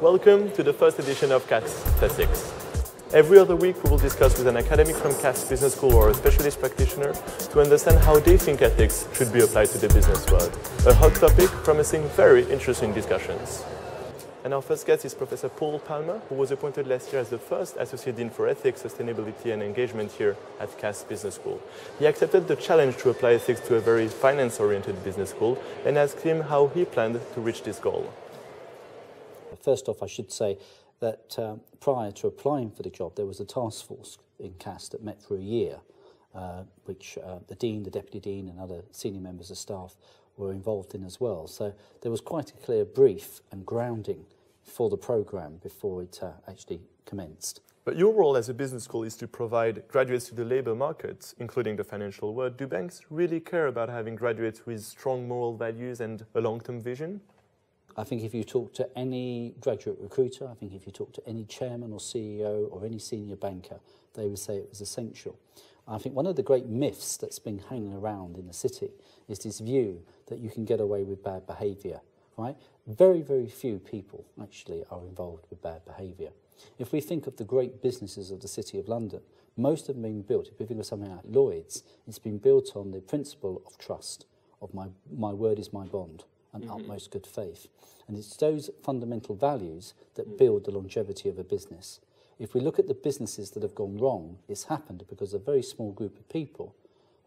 Welcome to the first edition of CAS Ethics. Every other week we will discuss with an academic from CAS Business School or a specialist practitioner to understand how they think ethics should be applied to the business world. A hot topic promising very interesting discussions. And our first guest is Professor Paul Palmer, who was appointed last year as the first Associate Dean for Ethics, Sustainability and Engagement here at CAS Business School. He accepted the challenge to apply ethics to a very finance-oriented business school and asked him how he planned to reach this goal. First off, I should say that prior to applying for the job, there was a task force in CAS that met for a year, which the Dean, the Deputy Dean and other senior members of staff were involved in as well. So there was quite a clear brief and grounding for the programme before it actually commenced. But your role as a business school is to provide graduates to the labour market, including the financial world. Do banks really care about having graduates with strong moral values and a long-term vision? I think if you talk to any graduate recruiter, I think if you talk to any chairman or CEO or any senior banker, they would say it was essential. I think one of the great myths that's been hanging around in the city is this view that you can get away with bad behaviour, right? Very, very few people actually are involved with bad behaviour. If we think of the great businesses of the City of London, most have been built, if we think of something like Lloyd's, it's been built on the principle of trust, of my word is my bond, and utmost good faith. And it's those fundamental values that build the longevity of a business. If we look at the businesses that have gone wrong, it's happened because a very small group of people,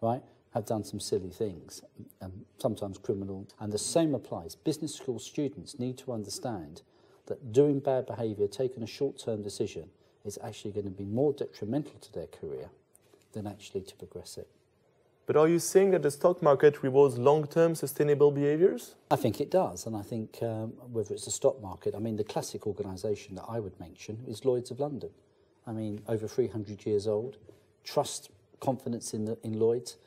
right, have done some silly things, and sometimes criminal. And the same applies. Business school students need to understand that doing bad behaviour, taking a short-term decision, is actually going to be more detrimental to their career than actually to progress it. But are you saying that the stock market rewards long-term sustainable behaviours? I think it does, and I think whether it's the stock market, I mean, the classic organisation that I would mention is Lloyd's of London. I mean, over 300 years old, trust, confidence in Lloyd's,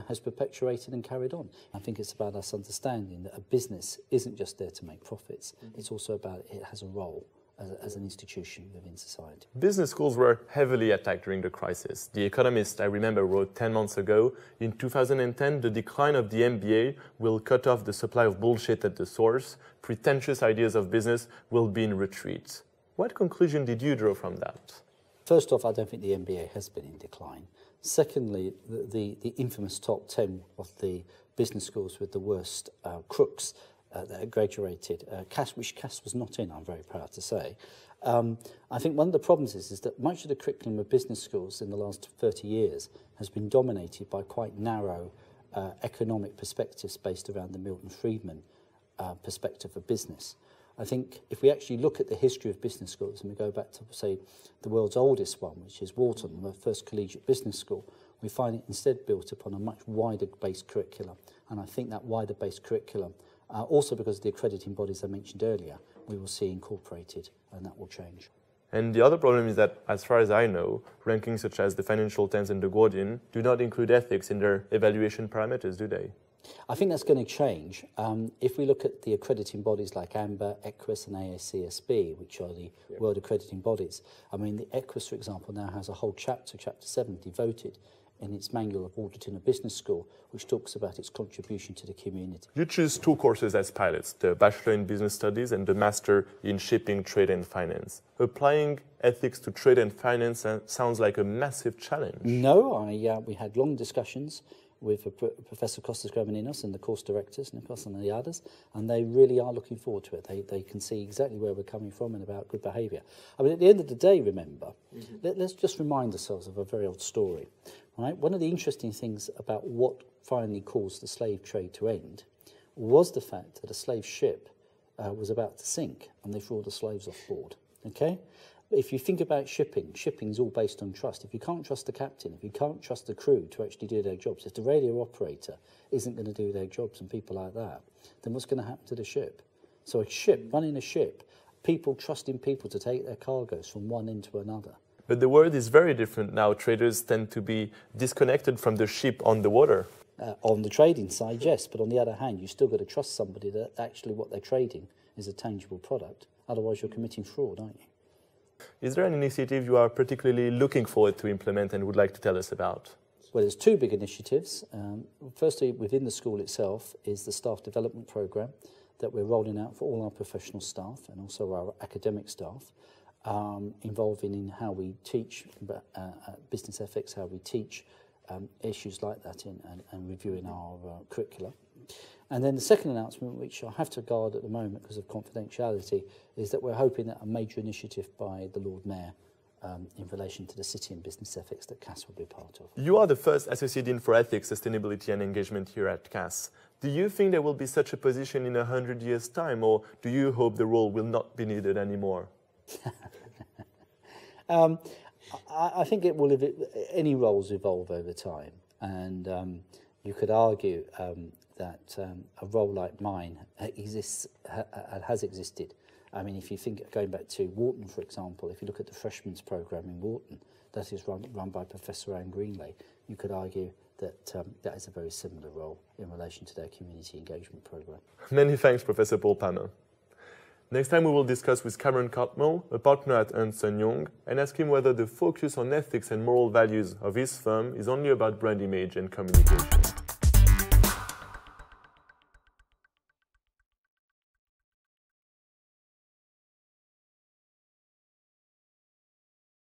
has perpetuated and carried on. I think it's about us understanding that a business isn't just there to make profits, it's also about it has a role as an institution within society. Business schools were heavily attacked during the crisis. The Economist, I remember, wrote 10 months ago, in 2010, the decline of the MBA will cut off the supply of bullshit at the source. Pretentious ideas of business will be in retreat. What conclusion did you draw from that? First off, I don't think the MBA has been in decline. Secondly, the infamous top 10 of the business schools with the worst crooks that graduated, which CAS was not in, I'm very proud to say. I think one of the problems is that much of the curriculum of business schools in the last 30 years has been dominated by quite narrow economic perspectives based around the Milton Friedman perspective of business. I think if we actually look at the history of business schools and we go back to, say, the world's oldest one, which is Wharton, the first collegiate business school, we find it instead built upon a much wider-based curriculum. And I think that wider-based curriculum, also because of the accrediting bodies I mentioned earlier, we will see incorporated, and that will change. And the other problem is that, as far as I know, rankings such as the Financial Times and The Guardian do not include ethics in their evaluation parameters, do they? I think that's going to change. If we look at the accrediting bodies like AMBA, EQUIS and AACSB, which are the world accrediting bodies, I mean, the EQUIS, for example, now has a whole chapter 7, devoted in its manual of auditing a business school, which talks about its contribution to the community. You choose 2 courses as pilots, the Bachelor in Business Studies and the Master in Shipping, Trade and Finance. Applying ethics to trade and finance sounds like a massive challenge. No, we had long discussions with Professor Kostas Gramininos and the course directors, Nikos and the others, and they really are looking forward to it. They can see exactly where we're coming from and about good behaviour. I mean, at the end of the day, remember, let's just remind ourselves of a very old story. Right? One of the interesting things about what finally caused the slave trade to end was the fact that a slave ship was about to sink and they threw all the slaves off board. Okay? If you think about shipping's all based on trust. If you can't trust the captain, if you can't trust the crew to actually do their jobs, if the radio operator isn't going to do their jobs and people like that, then what's going to happen to the ship? So running a ship, people trusting people to take their cargoes from one end to another. But the world is very different now. Traders tend to be disconnected from the ship on the water. On the trading side, yes, but on the other hand, you still got to trust somebody that actually what they're trading is a tangible product. Otherwise, you're committing fraud, aren't you? Is there an initiative you are particularly looking forward to implement and would like to tell us about? Well, there's 2 big initiatives. Firstly, within the school itself is the staff development programme. that we're rolling out for all our professional staff and also our academic staff, involving in how we teach business ethics, how we teach issues like that and reviewing our curricula. And then the second announcement, which I have to guard at the moment because of confidentiality, is that we're hoping that a major initiative by the Lord Mayor in relation to the city and business ethics that CAS will be part of. You are the first Associate Dean for Ethics, Sustainability and Engagement here at CAS. Do you think there will be such a position in 100 years' time, or do you hope the role will not be needed anymore? I think it will. Any roles evolve over time, and you could argue that a role like mine has existed. I mean, if you think, going back to Wharton, for example, if you look at the freshmen's programme in Wharton, that is run by Professor Anne Greenlay, you could argue that that is a very similar role in relation to their community engagement programme. Many thanks, Professor Paul Palmer. Next time we will discuss with Cameron Cartmel, a partner at Ernst & Young, and ask him whether the focus on ethics and moral values of his firm is only about brand image and communication.